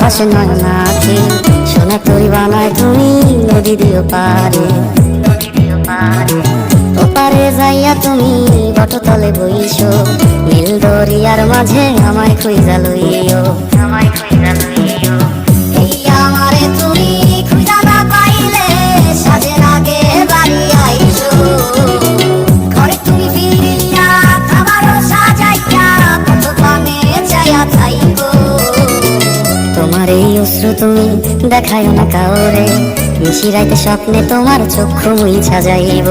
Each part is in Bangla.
ভাসে নয়নাখি, সোনা তরি বানায় তুমি নদী দিও পারে। ওপারে যাইয়া তুমি বটতলে বইছো, নীল দরিয়ার মাঝে আমায় খুঁজা লইও। এই আমারে তুমি খুঁজা না পাইলে সাজের আগে বাড়ি আইছো। ঘরে তুমি ফিরিয়া খাবারও সাজাইয়া কত পানে চাইয়া থাইকো। তোমার এই অশ্রু তুমি দেখায় না কাউরে, নিশিরাইতে স্বপ্নে তোমার চক্ষু মুইছা যাইব।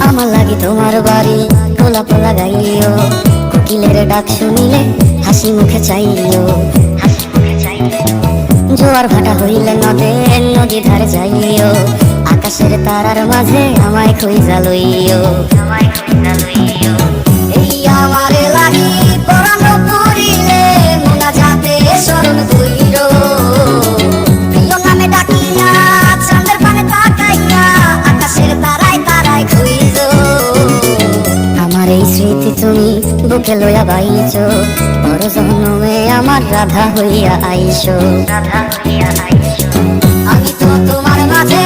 আমার লাগি তোমার বাড়ি গোলাপ লাগাইও, কোকিলের ডাক শুনিলে হাসি মুখে চাইও। জোয়ার ভাটা হইলে নদী ধারে যাইও, আকাশের তারার মাঝে আমায় খুঁজা লইও। এই আমারে লাগি পরানো করিলে মোনা যাতে স্মরণ কইরো। প্রিয় নামে ডাকিয়া চাঁদের পানে তাকাইয়া আকাশের তারায় তারায় খুঁজো। আমার এই স্মৃতি তুমি বুকে লইয়া বাইছো, বড় জন্মে আমার রাধা হইয়া আইসো। আমি তো তোমার মাঝে